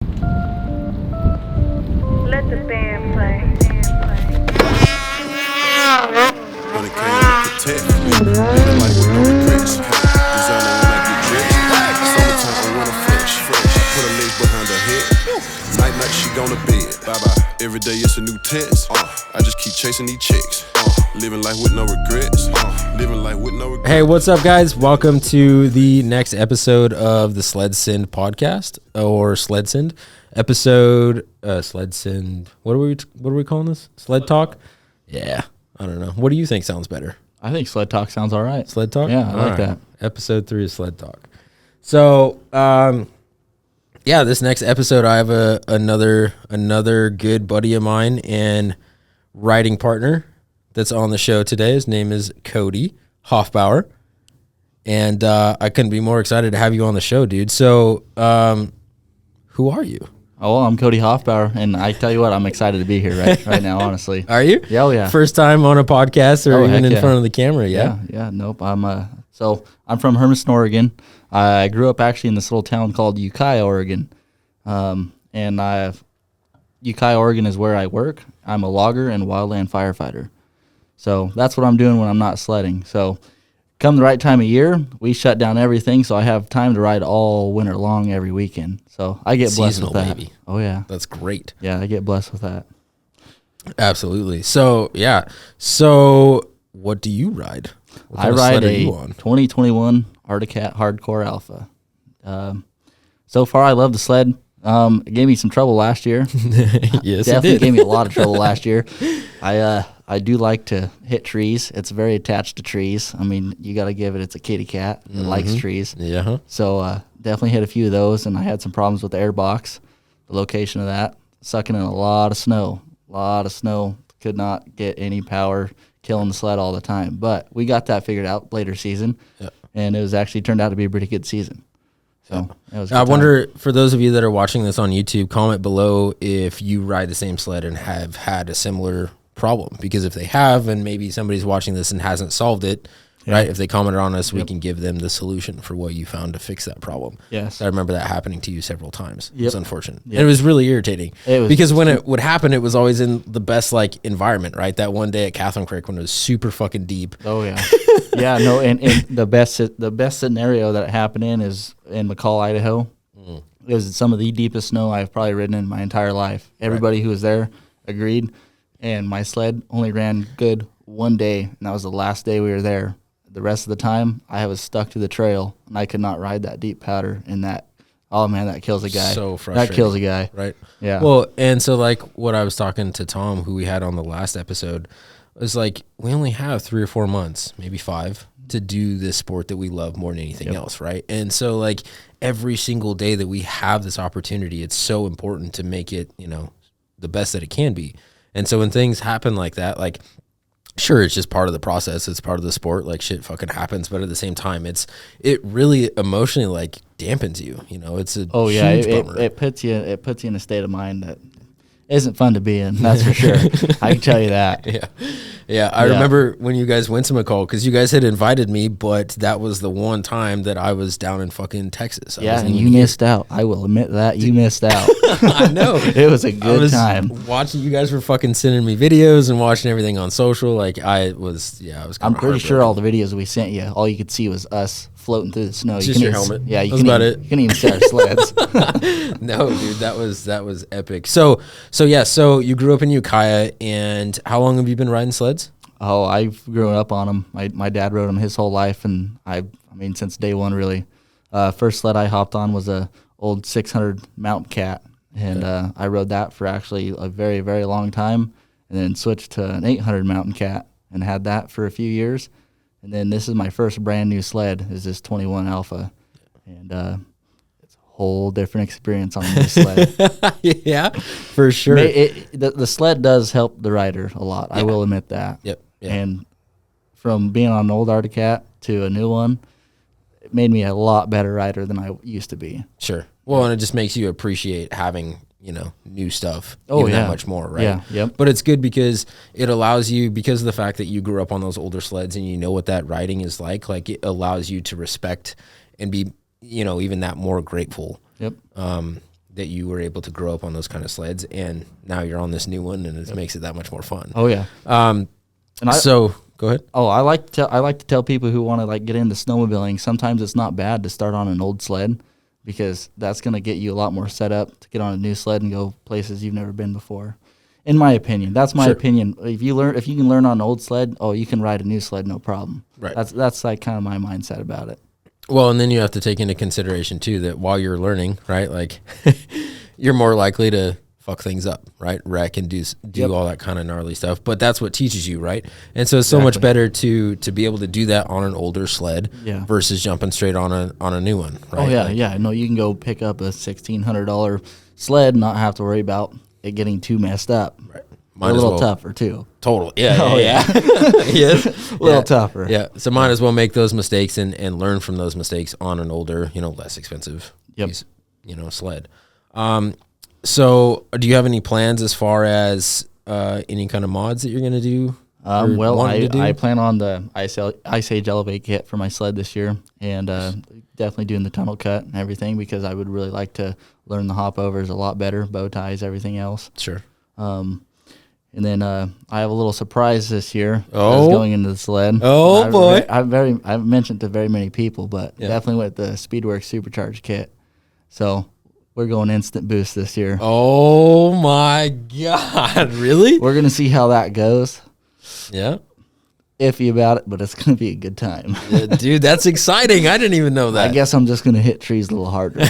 Let the band play. When it came to protect me, living life with no regrets. Designer when I get rich. Summertime I wanna fresh. I put her legs behind her head. Night she gonna bed. Bye bye. Every day it's a new test. I just keep chasing these chicks. Living life with no regrets. Living life with no regrets. Hey, what's up, guys? Welcome to the next episode of the SledSend podcast, or SledSend episode. SledSend. What are we calling this? Sled Talk. Yeah, I don't know. What do you think sounds better? I think Sled Talk sounds all right. Sled Talk. Yeah, I like that. Episode 3 of Sled Talk. So, yeah, this next episode, I have another good buddy of mine and writing partner that's on the show today. His name is Cody Hofbauer, and I couldn't be more excited to have you on the show, dude. So, who are you? Oh, well, I'm Cody Hofbauer, and I tell you what, I'm excited to be here right now, honestly. Are you? Yeah, oh, yeah. First time on a podcast or even in front of the camera, yeah? Yeah, nope. I'm from Hermiston, Oregon. I grew up actually in this little town called Ukiah, Oregon. Ukiah, Oregon is where I work. I'm a logger and wildland firefighter. So that's what I'm doing when I'm not sledding. So come the right time of year, we shut down everything, so I have time to ride all winter long every weekend. So I get blessed with that. Baby. Oh, yeah. That's great. Yeah, I get blessed with that. Absolutely. So, yeah. So, what do you ride? What I kind of ride sled are a you on? 2021 Arctic Hardcore Alpha. So far, I love the sled. It gave me some trouble last year. Yes, Definitely it did. gave me a lot of trouble last year. I do like to hit trees. It's very attached to trees. I mean, you got to give it. It's a kitty cat. It likes trees. Yeah. So definitely hit a few of those, and I had some problems with the airbox, the location of that, sucking in a lot of snow. Could not get any power, killing the sled all the time. But we got that figured out later season, and it was actually turned out to be a pretty good season. So it was a good I time. wonder, for those of you that are watching this on YouTube, comment below if you ride the same sled and have had a similar problem. Because if they have, and maybe somebody's watching this and hasn't solved it, right? If they commented on us, we can give them the solution for what you found to fix that problem. Yes. I remember that happening to you several times. It was unfortunate. Yep. And it was really irritating. It was because when it would happen, it was always in the best environment, right? That one day at Catherine Creek when it was super fucking deep. Oh yeah, yeah. No, and the best scenario that it happened in is in McCall, Idaho. It was some of the deepest snow I've probably ridden in my entire life. Everybody who was there agreed, and my sled only ran good one day, and that was the last day we were there. The rest of the time, I was stuck to the trail, and I could not ride that deep powder. And that, oh man, that kills a guy. So frustrating. That kills a guy. Right. Yeah. Well, and so what I was talking to Tom, who we had on the last episode, was we only have 3 or 4 months, maybe 5, to do this sport that we love more than anything else, right? And so every single day that we have this opportunity, it's so important to make it, the best that it can be. And so when things happen like that, sure, it's just part of the process. It's part of the sport. Shit fucking happens. But at the same time, it really emotionally dampens you. It's a huge bummer. It puts you in a state of mind that isn't fun to be in. That's for sure. I can tell you that. Yeah. I remember when you guys went to McCall, because you guys had invited me, but that was the one time that I was down in fucking Texas. And you missed out. I will admit that you missed out. I know. It was a good time. Watching you guys were fucking sending me videos and watching everything on social. I was I'm pretty sure all the videos we sent you, all you could see was us floating through the snow. Just your helmet. Yeah, you That's about it. You couldn't even see our sleds. No, dude, that was epic. So you grew up in Ukiah, and how long have you been riding sleds? Oh, I've grown up on them. My dad rode them his whole life, and I mean since day one really. First sled I hopped on was a old 600 Mountain Cat, and I rode that for actually a very, very long time, and then switched to an 800 Mountain Cat and had that for a few years. And then this is my first brand new sled, is this 21 Alpha, and it's a whole different experience on this sled. Yeah, for sure. The sled does help the rider a lot. I will admit that. Yep. And from being on an old Arctic Cat to a new one, it made me a lot better rider than I used to be. Sure. Well, and it just makes you appreciate having new stuff that much more, right? Yeah, yep. But it's good because it allows you, because of the fact that you grew up on those older sleds and you know what that riding is like it allows you to respect and be, even that more grateful. Yep. that you were able to grow up on those kind of sleds, and now you're on this new one, and it makes it that much more fun. Oh yeah. So go ahead. Oh, I like to tell people who want to like get into snowmobiling. Sometimes it's not bad to start on an old sled, because that's going to get you a lot more set up to get on a new sled and go places you've never been before. In my opinion, that's my opinion. If you can learn on an old sled, you can ride a new sled, no problem. Right. That's like kind of my mindset about it. Well, and then you have to take into consideration too that while you're learning, right, like you're more likely to fuck things up, right? Wreck and do all that kind of gnarly stuff. But that's what teaches you, right? And so it's so much better to be able to do that on an older sled versus jumping straight on a new one, right? Oh yeah, yeah. No, you can go pick up a $1,600 sled and not have to worry about it getting too messed up. Right. A little tougher too. Total. Yeah. Yes. A little tougher. Yeah. So might as well make those mistakes and learn from those mistakes on an older, less expensive piece, sled. So do you have any plans as far as any kind of mods that you're going to do? I plan on the Ice Age Elevate kit for my sled this year, and definitely doing the tunnel cut and everything, because I would really like to learn the hop overs a lot better, bow ties, everything else. Sure. And then I have a little surprise this year that's going into the sled. Oh, boy. I've mentioned to very many people, but definitely with the Speedworks Supercharged kit. So we're going instant boost this year. Oh, my God. Really? We're going to see how that goes. Yeah. Iffy about it, but it's going to be a good time. Yeah, dude, that's exciting. I didn't even know that. I guess I'm just going to hit trees a little harder.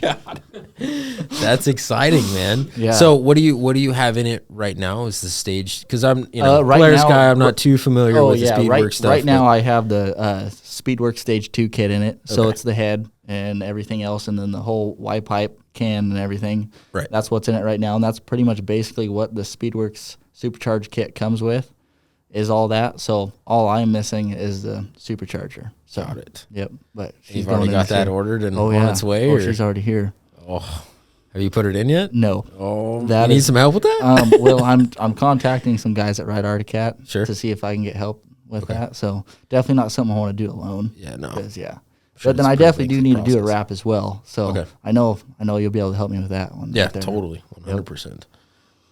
God. That's exciting, man. Yeah. So what do you have in it right now? Is the stage, because I'm right Polaris now, guy, I'm not too familiar with the Speedworks stuff. Right now I have the Speedworks Stage 2 kit in it. So it's the head and everything else, and then the whole Y pipe can and everything. Right. That's what's in it right now, and that's pretty much basically what the Speedworks Supercharged kit comes with, is all that. So all I'm missing is the supercharger. So, got it. Yep. But You've already got that ordered and on its way? Oh, she's already here. Oh, have you put it in yet? No. Oh, you need some help with that? Well, I'm contacting some guys at Ride Articat to see if I can get help with that. So definitely not something I want to do alone. Yeah, no. But then I definitely do need to do a wrap as well. So I know you'll be able to help me with that one. Yeah, totally, 100%.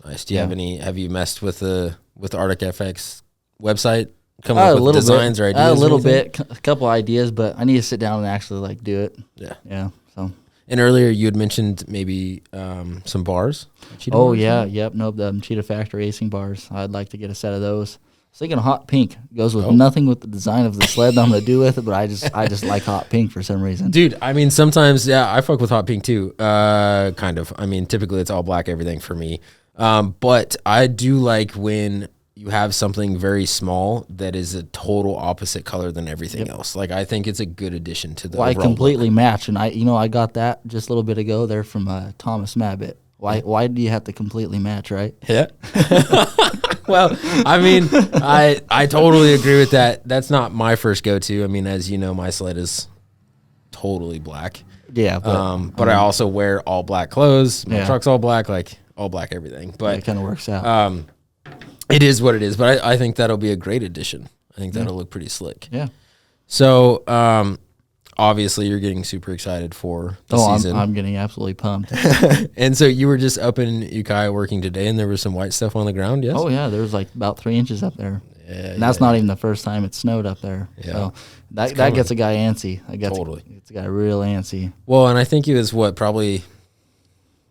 Nice. Do you have you messed with the Arctic FX website? Coming up with designs or ideas? A little bit, a couple ideas, but I need to sit down and actually do it. Yeah. Yeah. So. And earlier you had mentioned maybe some bars. Bars, yep. No, the Cheetah Factory racing bars. I'd like to get a set of those. I was thinking hot pink goes with nothing with the design of the sled that I'm gonna do with it, but I just like hot pink for some reason. Dude, I mean sometimes I fuck with hot pink too. Kind of. I mean typically it's all black everything for me. But I do like when you have something very small that is a total opposite color than everything else. Like I think it's a good addition to the. Well, I completely match, and I got that just a little bit ago there from Thomas Mabbitt. Why do you have to completely match, right? Yeah. Well, I mean, I totally agree with that. That's not my first go-to. I mean, as you know, my sled is totally black. Yeah. But I also wear all black clothes. My truck's all black, like all black everything. But it kind of works out. It is what it is, but I think that'll be a great addition. I think that'll look pretty slick. Yeah. So, obviously, you're getting super excited for the season. I'm getting absolutely pumped. And so you were just up in Ukiah working today, and there was some white stuff on the ground, yes? Oh, yeah. There was like about 3 inches up there. Yeah, and that's not even the first time it snowed up there. Yeah. So that gets a guy antsy. Totally. It's a guy real antsy. Well, and I think it was, probably,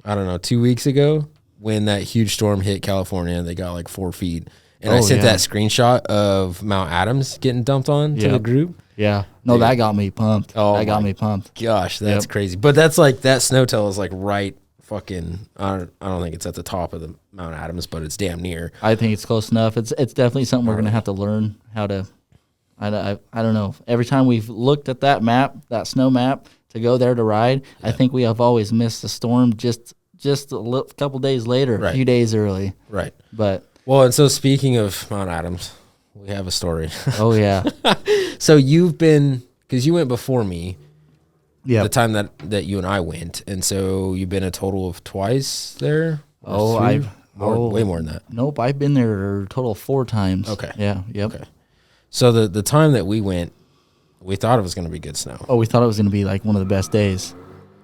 2 weeks ago? When that huge storm hit California, they got like 4 feet. And I sent that screenshot of Mount Adams getting dumped on to the group. Yeah. No, that got me pumped. That got me pumped. Gosh, that's crazy. But that's like, that snow tail is like right fucking, I don't think it's at the top of the Mount Adams, but it's damn near. I think it's close enough. It's definitely something we're going to have to learn how to, I don't know. Every time we've looked at that map, that snow map, to go there to ride, I think we have always missed the storm just a couple days later, a few days early. Right. But well, and so speaking of Mount Adams, we have a story. Oh, yeah. So you've been, because you went before me, the time that you and I went, and so you've been a total of twice there? Oh, way more than that. Nope, I've been there a total of 4 times. Okay. Yeah, yep. Okay. So the time that we went, we thought it was going to be good snow. Oh, we thought it was going to be like one of the best days.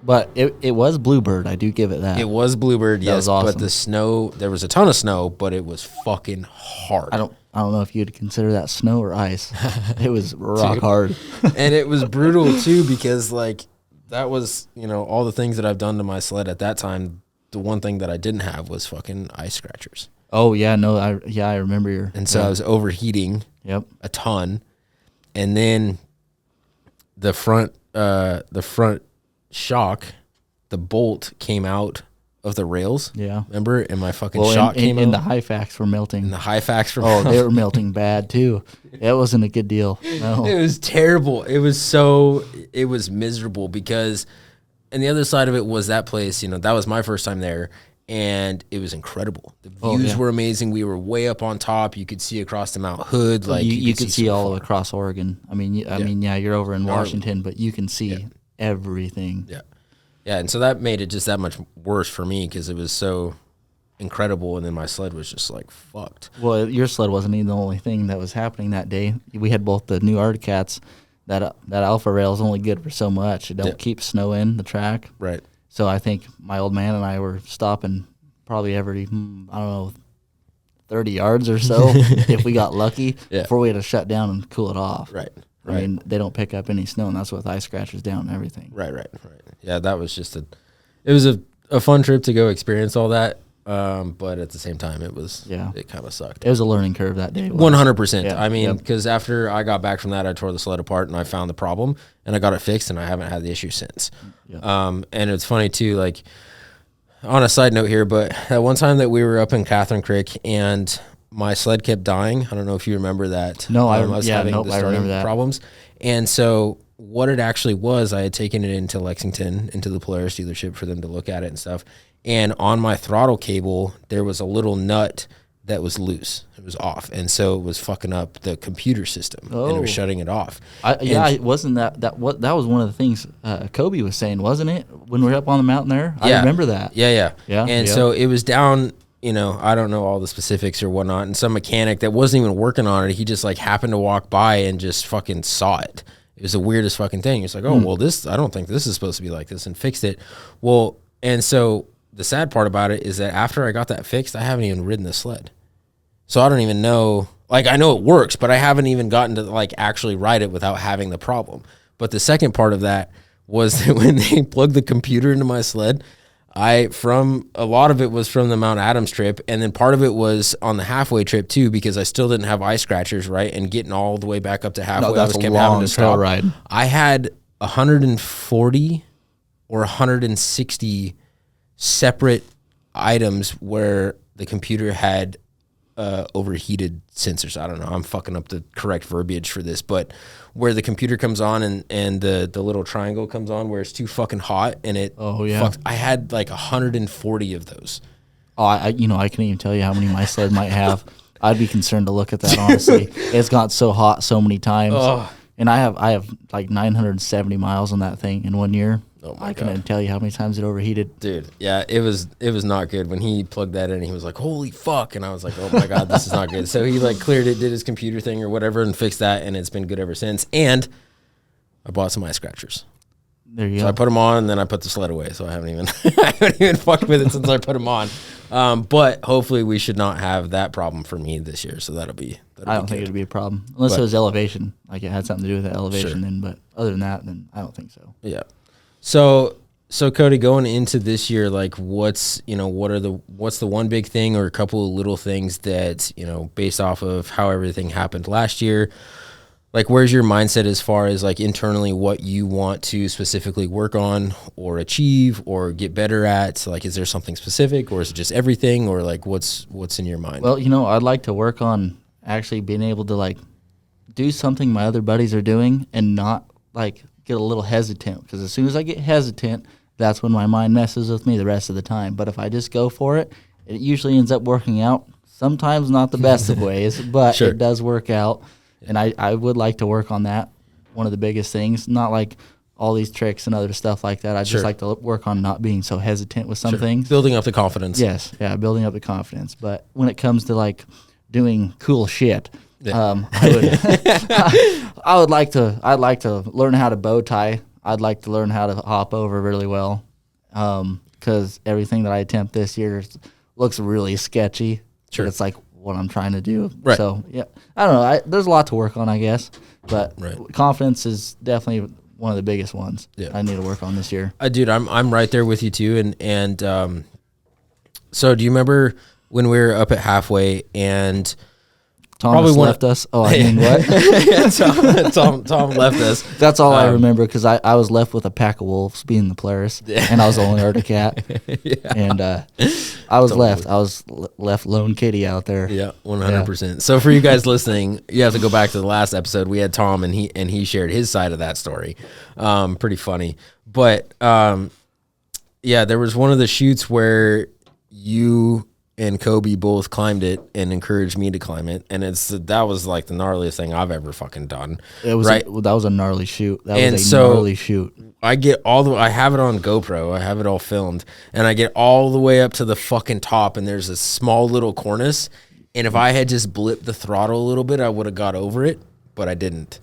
But it was Bluebird. I do give it that. It was Bluebird, That yes, was awesome. but the snow, there was a ton of snow, but it was fucking hard. I don't know if you'd consider that snow or ice. It was rock hard. And it was brutal too, because like that was, you know, all the things that I've done to my sled at that time. The one thing that I didn't have was fucking ice scratchers. Oh yeah, no, I remember your. And so I was overheating a ton. And then the front shock, the bolt came out of the rails. Yeah. Remember? And my fucking shock came out. And the high facts were melting. And the high facts were they were melting bad too. It wasn't a good deal. No. It was terrible. It was miserable because, and the other side of it was that place, you know, that was my first time there, and it was incredible. The views were amazing. We were way up on top. You could see across the Mount Hood. Like you could see all across Oregon. I mean, you're over in Washington, but you can see everything. Yeah. Yeah, and so that made it just that much worse for me because it was so incredible, and then my sled was just like fucked. Well, your sled wasn't even the only thing that was happening that day. We had both the new Arctic Cats. That Alpha Rail is only good for so much. It don't keep snow in the track. Right. So I think my old man and I were stopping probably every, I don't know, 30 yards or so if we got lucky before we had to shut down and cool it off. Right. I mean, they don't pick up any snow, and that's with ice scratchers down and everything. Right. Yeah, that was just it was a fun trip to go experience all that. But at the same time, it kind of sucked. It was a learning curve that day. 100%. Yeah. I mean, because after I got back from that, I tore the sled apart and I found the problem and I got it fixed, and I haven't had the issue since. Yeah. And it's funny too, like on a side note here, but that one time that we were up in Catherine Creek and my sled kept dying. I don't know if you remember that. No, I was having the I remember that. problems. And so what it actually was, I had taken it into Lexington, into the Polaris dealership for them to look at it and stuff. And on my throttle cable, there was a little nut that was loose. It was off. And so it was fucking up the computer system and it was shutting it off. Wasn't that was one of the things Kobe was saying, wasn't it? When we were up on the mountain there? I remember that. Yeah. And so it was down, you know, I don't know all the specifics or whatnot. And some mechanic that wasn't even working on it, he just like happened to walk by and just fucking saw it. It was the weirdest fucking thing. It's like, oh, well, I don't think this is supposed to be like this, and fixed it. Well, and so the sad part about it is that after I got that fixed, I haven't even ridden the sled. So I don't even know, like I know it works, but I haven't even gotten to like actually ride it without having the problem. But the second part of that was that when they plugged the computer into my sled, a lot of it was from the Mount Adams trip, and then part of it was on the halfway trip too, because I still didn't have ice scratchers, right? And getting all the way back up to halfway, I kept having to stop. Ride. I had 140 or 160 separate items where the computer had overheated sensors. I don't know. I'm fucking up the correct verbiage for this, but where the computer comes on and the little triangle comes on where it's too fucking hot and it fucks. I had like 140 of those. Oh, I can't even tell you how many my sled might have. I'd be concerned to look at that, honestly. It's got so hot so many times. Oh. And I have like 970 miles on that thing in 1 year. Oh my I God. couldn't even tell you how many times it overheated. Dude, yeah, it was not good. When he plugged that in, he was like, holy fuck. And I was like, oh my God, this is not good. So he like cleared it, did his computer thing or whatever and fixed that, and it's been good ever since. And I bought some ice scratchers. There you So go. I put them on, and then I put the sled away. So I haven't even fucked with it since I put them on. But hopefully we should not have that problem for me this year. So that'll be I don't think it'd be a problem. Unless it was elevation. Like it had something to do with the elevation then, but other than that, then I don't think so. Yeah. So Cody, going into this year, like what's the one big thing or a couple of little things that, you know, based off of how everything happened last year, like where's your mindset as far as like internally what you want to specifically work on or achieve or get better at? Like, is there something specific or is it just everything, or like what's in your mind? Well, you know, I'd like to work on actually being able to like do something my other buddies are doing and not like get a little hesitant, because as soon as I get hesitant, that's when my mind messes with me the rest of the time. But if I just go for it, it usually ends up working out. Sometimes not the best of ways, but it does work out. And I would like to work on that. One of the biggest things, not like all these tricks and other stuff like that. I just like to work on not being so hesitant with some things. Building up the confidence. Yes, yeah, building up the confidence. But when it comes to like doing cool shit, I'd like to learn how to bow tie. I'd like to learn how to hop over really well, because everything that I attempt this year looks really sketchy. Sure. It's like what I'm trying to do. Right. So yeah, I don't know. There's a lot to work on, I guess, but confidence is definitely one of the biggest ones. Yeah. I need to work on this year. Dude, I'm right there with you too. And so do you remember when we were up at halfway and Thomas left us? Oh, I mean, what? yeah, Tom left us. That's all I remember, because I was left with a pack of wolves, being the Polaris, and I was the only Arctic cat. Yeah. And I was left. I was left lone kitty out there. Yeah, 100%. So for you guys listening, you have to go back to the last episode. We had Tom, and he shared his side of that story. Pretty funny. But yeah, there was one of the shoots where you and Kobe both climbed it and encouraged me to climb it, and that was like the gnarliest thing I've ever fucking done. It was right. That was a gnarly shoot. That was a so gnarly shoot. I have it on GoPro. I have it all filmed, and I get all the way up to the fucking top, and there's a small little cornice, and if I had just blipped the throttle a little bit, I would have got over it, but I didn't,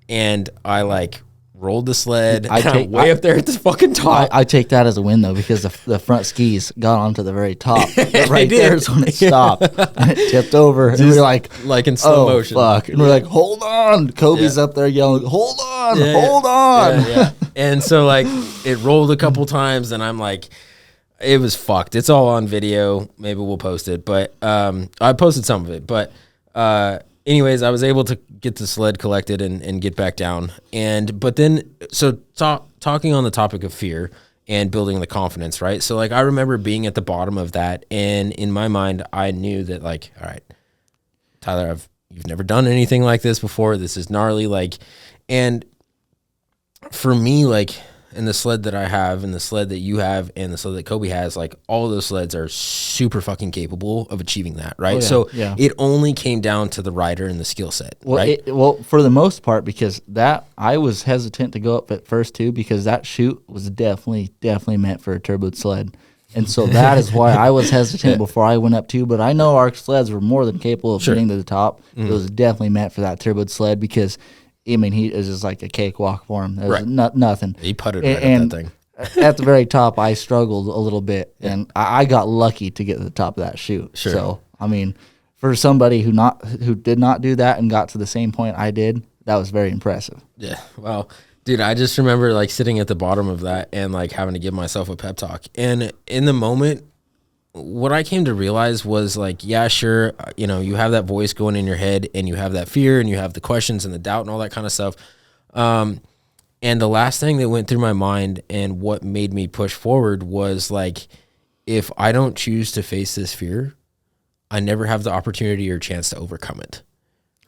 and I like rolled the sled way up there at the fucking top. I take that as a win, though, because the front skis got onto the very top. Right there is when it stopped. And it tipped over. And we're like in slow motion. Fuck. And we're like, hold on. Kobe's up there yelling, hold on, hold on. Yeah. And so, like, it rolled a couple times, and I'm like, it was fucked. It's all on video. Maybe we'll post it. But I posted some of it. But anyways, I was able to get the sled collected and get back down. But then, so talking on the topic of fear and building the confidence, right? So like, I remember being at the bottom of that, and in my mind, I knew that like, all right, Tyler, you've never done anything like this before. This is gnarly. Like, and for me, like, and the sled that I have and the sled that you have and the sled that Kobe has, like all of those sleds are super fucking capable of achieving that, right? It only came down to the rider and the skill set, right? Well, for the most part, because that I was hesitant to go up at first too, because that chute was definitely meant for a turboed sled. And so that is why I was hesitant before I went up too. But I know our sleds were more than capable of getting to the top. Mm-hmm. It was definitely meant for that turboed sled, because I mean, he is just like a cakewalk for him. There's nothing. He putted right at that thing. At the very top, I struggled a little bit, and I got lucky to get to the top of that chute. Sure. So, I mean, for somebody who did not do that and got to the same point I did, that was very impressive. Yeah. Well, dude, I just remember like sitting at the bottom of that and like having to give myself a pep talk. And in the moment, what I came to realize was like, yeah, sure, you know, you have that voice going in your head, and you have that fear, and you have the questions and the doubt and all that kind of stuff. And the last thing that went through my mind and what made me push forward was like, if I don't choose to face this fear, I never have the opportunity or chance to overcome it.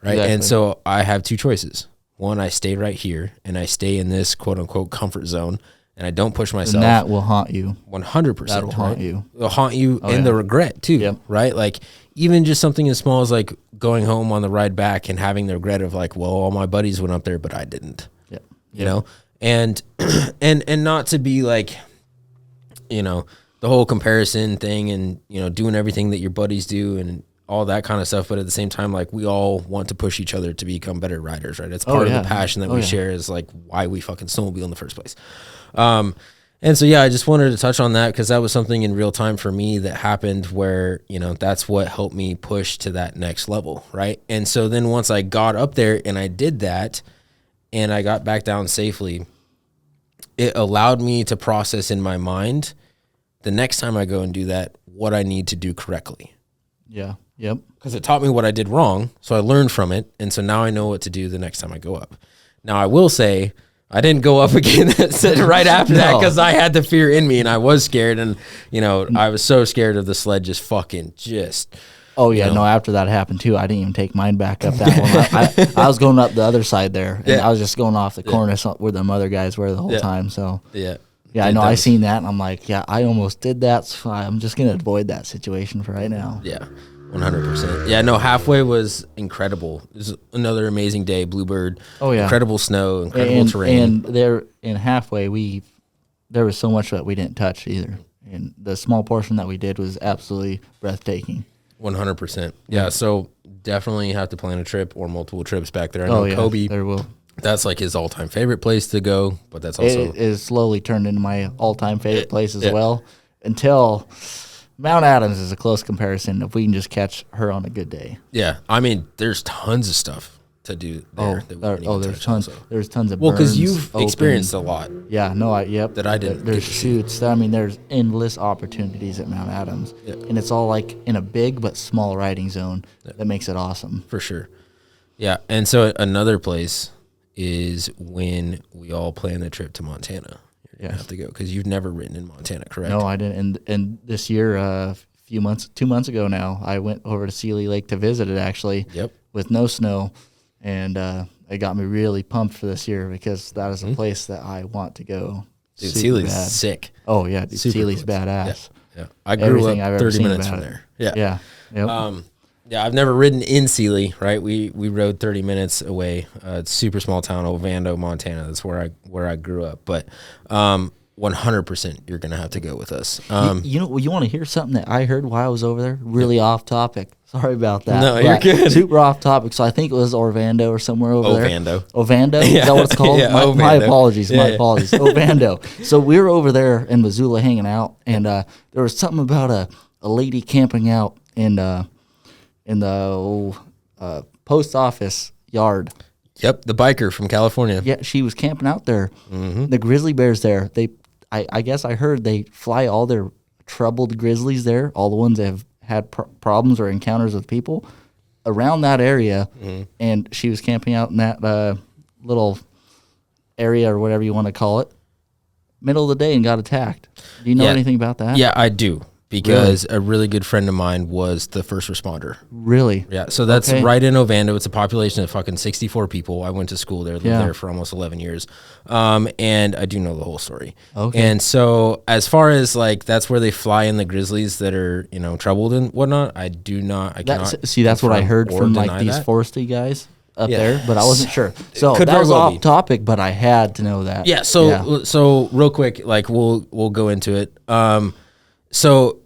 Right. Exactly. And so I have two choices. One, I stay right here and I stay in this quote unquote comfort zone, and I don't push myself. And that will haunt you. 100%. That will haunt you. It'll haunt you the regret too, right? Like even just something as small as like going home on the ride back and having the regret of like, well, all my buddies went up there, but I didn't. Yep. You know, and not to be like, you know, the whole comparison thing and, you know, doing everything that your buddies do and all that kind of stuff. But at the same time, like we all want to push each other to become better riders, right? It's part of the passion that we share is like why we fucking snowmobile in the first place. And so, yeah, I just wanted to touch on that because that was something in real time for me that happened where, you know, that's what helped me push to that next level, right? And so then once I got up there and I did that and I got back down safely, it allowed me to process in my mind the next time I go and do that, what I need to do correctly. Yeah. Yep. Because it taught me what I did wrong, so I learned from it, and so now I know what to do the next time I go up. Now, I will say I didn't go up again right after that because I had the fear in me, and I was scared, and, you know, I was so scared of the sled just. Oh, yeah, no, after that happened, too, I didn't even take mine back up that one. I was going up the other side there, and I was just going off the cornice where them other guys were the whole time, so. Yeah, I know. I seen that, and I'm like, yeah, I almost did that, so I'm just going to avoid that situation for right now. Yeah, 100%. Yeah, no, halfway was incredible. It was another amazing day, Bluebird. Oh, yeah. Incredible snow, incredible terrain. And there in halfway, there was so much that we didn't touch either. And the small portion that we did was absolutely breathtaking. 100%. Yeah, so definitely have to plan a trip or multiple trips back there. I know Kobe. There will. That's like his all-time favorite place to go, but that's also It is slowly turned into my all-time favorite place as well, until Mount Adams is a close comparison if we can just catch her on a good day. yeah. I mean, there's tons of stuff to do there. that we didn't even There's touch tons. also. There's tons of Well, because berms you've open. experienced a lot. Yeah, no, yep. That I didn't There's get to see. shoots. I mean, there's endless opportunities at Mount Adams, and it's all like in a big but small riding zone that makes it awesome. For sure. Yeah. And so another place is when we all plan the trip to Montana. You're going to have to go because you've never ridden in Montana, correct? No, I didn't. And this year, 2 months ago now, I went over to Sealy Lake to visit it actually. Yep. With no snow, and it got me really pumped for this year because that is a place that I want to go. Dude, super Sealy's bad. sick. Oh yeah, dude, Super Sealy's close. badass. Yeah. I grew Everything up I've ever 30 seen minutes about from it. there. Yeah. Yeah. Yep. Yeah, I've never ridden in Sealy, right? We rode 30 minutes away. It's a super small town, Ovando, Montana. That's where I grew up. But 100% you're going to have to go with us. You know, you want to hear something that I heard while I was over there? Really off topic. Sorry about that. No, you're but good. Super off topic. So I think it was Orlando or somewhere over Ovando. there. Ovando? Is that what it's called? Yeah, my Ovando. apologies. Yeah, My yeah. apologies. Ovando. So we were over there in Missoula hanging out, and there was something about a lady camping out in the post office yard. Yep, the biker from California. Yeah, she was camping out there. Mm-hmm. The grizzly bears there. I guess I heard they fly all their troubled grizzlies there, all the ones that have had problems or encounters with people, around that area. Mm-hmm. And she was camping out in that little area or whatever you want to call it, middle of the day, and got attacked. Do you know Yeah. anything about that? Yeah, I do. Because a really good friend of mine was the first responder. Really? Yeah, so that's Okay. right in Ovando. It's a population of fucking 64 people. I went to school there, lived Yeah. there for almost 11 years. And I do know the whole story. Okay. And so as far as like, that's where they fly in the grizzlies that are, troubled and whatnot, I cannot. That's what I confirm heard or from like deny these that. forestry guys up Yeah. there, but I wasn't sure. So Could that very was well off be. topic, but I had to know that. Yeah, so real quick, like we'll go into it. So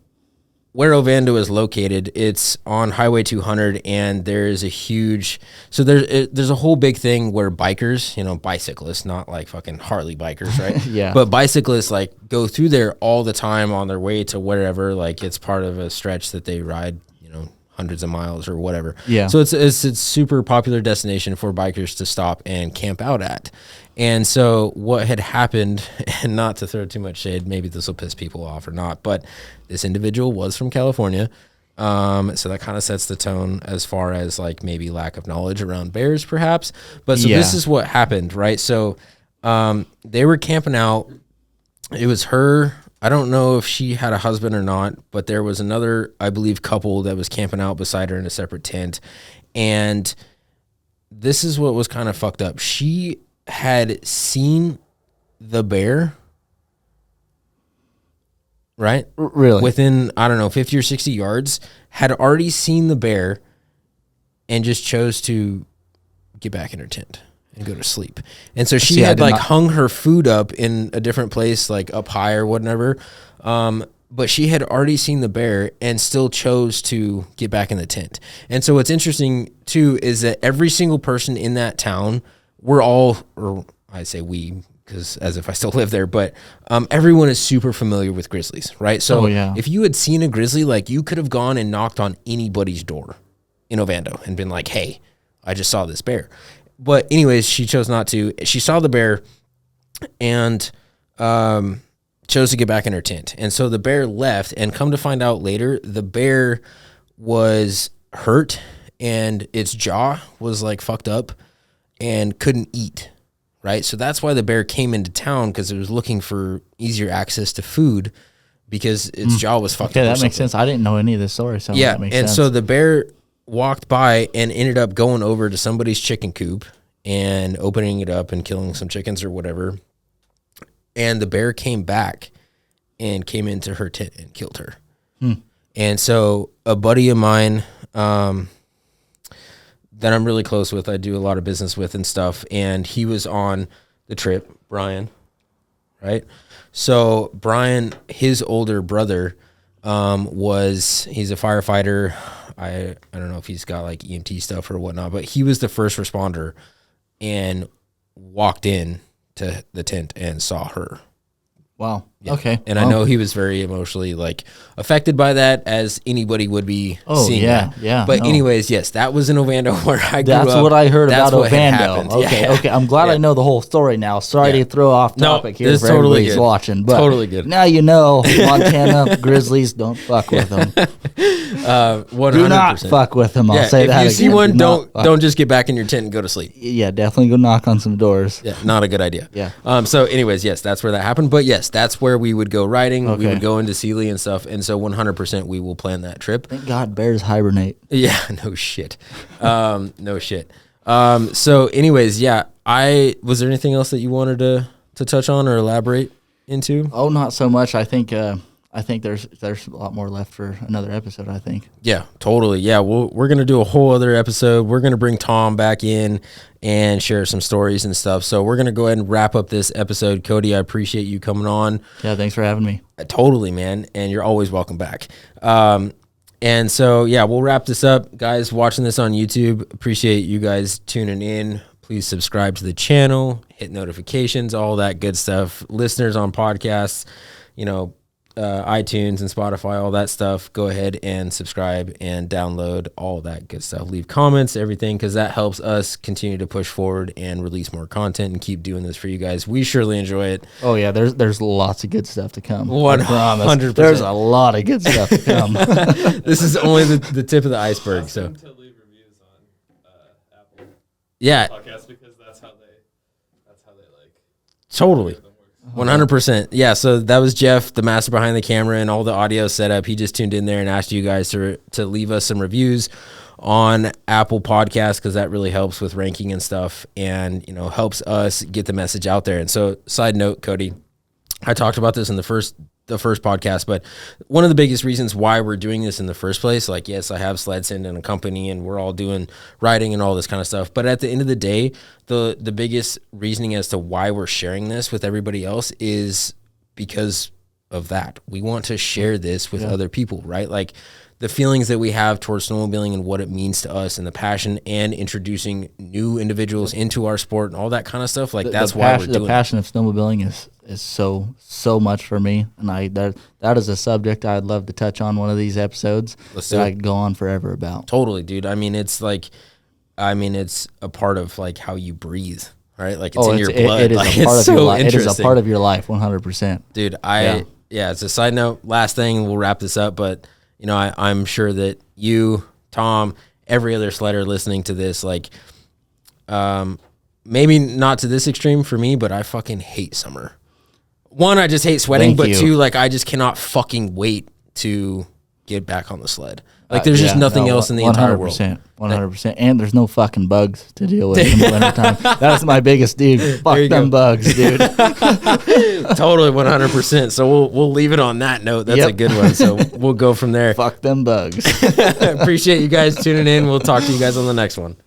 where Ovando is located, it's on Highway 200, and there's a a whole big thing where bikers, bicyclists, not like fucking Harley bikers, right? Yeah. But bicyclists like go through there all the time on their way to wherever. Like it's part of a stretch that they ride, hundreds of miles or whatever. Yeah. So it's a super popular destination for bikers to stop and camp out at. And so what had happened, and not to throw too much shade, maybe this will piss people off or not, but this individual was from California. So that kind of sets the tone as far as like maybe lack of knowledge around bears perhaps. But so this is what happened, right? So they were camping out. It was her. I don't know if she had a husband or not, but there was another, I believe, couple that was camping out beside her in a separate tent. And this is what was kind of fucked up. She had seen the bear, right? Really? Within, I don't know, 50 or 60 yards, had already seen the bear and just chose to get back in her tent and go to sleep. And so she had like hung her food up in a different place, like up high or whatever. But she had already seen the bear and still chose to get back in the tent. And so what's interesting too is that every single person in that town, we're all, or I say we, because as if I still live there, but everyone is super familiar with grizzlies, right? So if you had seen a grizzly, like you could have gone and knocked on anybody's door in Ovando and been like, hey, I just saw this bear. But anyways, she chose not to. She saw the bear and chose to get back in her tent. And so the bear left, and come to find out later, the bear was hurt and its jaw was like fucked up and couldn't eat, right? So that's why the bear came into town, because it was looking for easier access to food because its jaw was fucked up. Okay, that makes sense. I didn't know any of this story, so yeah, that makes and sense. so the bear walked by and ended up going over to somebody's chicken coop and opening it up and killing some chickens or whatever. And the bear came back and came into her tent and killed her. And so a buddy of mine that I'm really close with, I do a lot of business with and stuff, and he was on the trip, Brian, right? So Brian, his older brother, he's a firefighter. I don't know if he's got like EMT stuff or whatnot, but he was the first responder and walked in to the tent and saw her. Wow. Yeah. Okay. And I know he was very emotionally like affected by that, as anybody would be seeing that. Yeah. But anyways, yes, that was in Ovando where I grew up. That's what I heard That's about what had Ovando. happened. Okay. Yeah. Okay. I'm glad I know the whole story now. Sorry to throw off topic here this for is totally everybody's good. watching. But Totally good. now you know, Montana Grizzlies, don't fuck with them. 100%. Do not fuck with them. I'll say if that you again. see one, Do not fuck. don't just get back in your tent and go to sleep. Yeah, definitely go knock on some doors. Yeah, not a good idea. Yeah. So anyways, yes, that's where that happened. But yes, that's where we would go riding. We Okay. would go into Sealy and stuff. And so 100% we will plan that trip. Thank God bears hibernate. Yeah, no shit. No shit. So anyways, yeah, was there anything else that you wanted to touch on or elaborate into? Oh, not so much. I think there's a lot more left for another episode, I think. Yeah, totally. Yeah, we're going to do a whole other episode. We're going to bring Tom back in and share some stories and stuff. So we're going to go ahead and wrap up this episode. Cody, I appreciate you coming on. Yeah, thanks for having me. Totally, man. And you're always welcome back. And so, yeah, we'll wrap this up. Guys watching this on YouTube, appreciate you guys tuning in. Please subscribe to the channel, hit notifications, all that good stuff. Listeners on podcasts, iTunes and Spotify, all that stuff. Go ahead and subscribe and download all that good stuff. Leave comments, everything, because that helps us continue to push forward and release more content and keep doing this for you guys. We surely enjoy it. Oh yeah, there's lots of good stuff to come. 100%. There's a lot of good stuff to come. This is only the tip of the iceberg. So to leave reviews on Apple yeah, Podcasts because that's how they like. totally. 100%. Yeah, so that was Jeff, the master behind the camera and all the audio setup. He just tuned in there and asked you guys to leave us some reviews on Apple Podcasts, because that really helps with ranking and stuff, and helps us get the message out there. And so, side note, Cody, I talked about this in the first podcast, but one of the biggest reasons why we're doing this in the first place, like, yes, I have SledSend and a company and we're all doing riding and all this kind of stuff, but at the end of the day, the biggest reasoning as to why we're sharing this with everybody else is because of that. We want to share this with other people, right? Like the feelings that we have towards snowmobiling and what it means to us and the passion and introducing new individuals into our sport and all that kind of stuff. Like that's why we're doing the passion of snowmobiling is so much for me, and that is a subject I'd love to touch on one of these episodes that I could go on forever about. Totally, dude. I mean, it's a part of like how you breathe, right? Like it's in your blood. It is like, a part of your life. It is a interesting. part of your life, 100%. Dude, it's a side note. Last thing, we'll wrap this up, but I'm sure that you, Tom, every other sledder listening to this, like, maybe not to this extreme for me, but I fucking hate summer. One, I just hate sweating, but two, like, I just cannot fucking wait to get back on the sled. Like, there's just nothing else in the entire world. 100%. And there's no fucking bugs to deal with in the wintertime. That's my biggest dude. Fuck them bugs, dude. Totally, 100%. So we'll leave it on that note. That's a good one. So we'll go from there. Fuck them bugs. Appreciate you guys tuning in. We'll talk to you guys on the next one.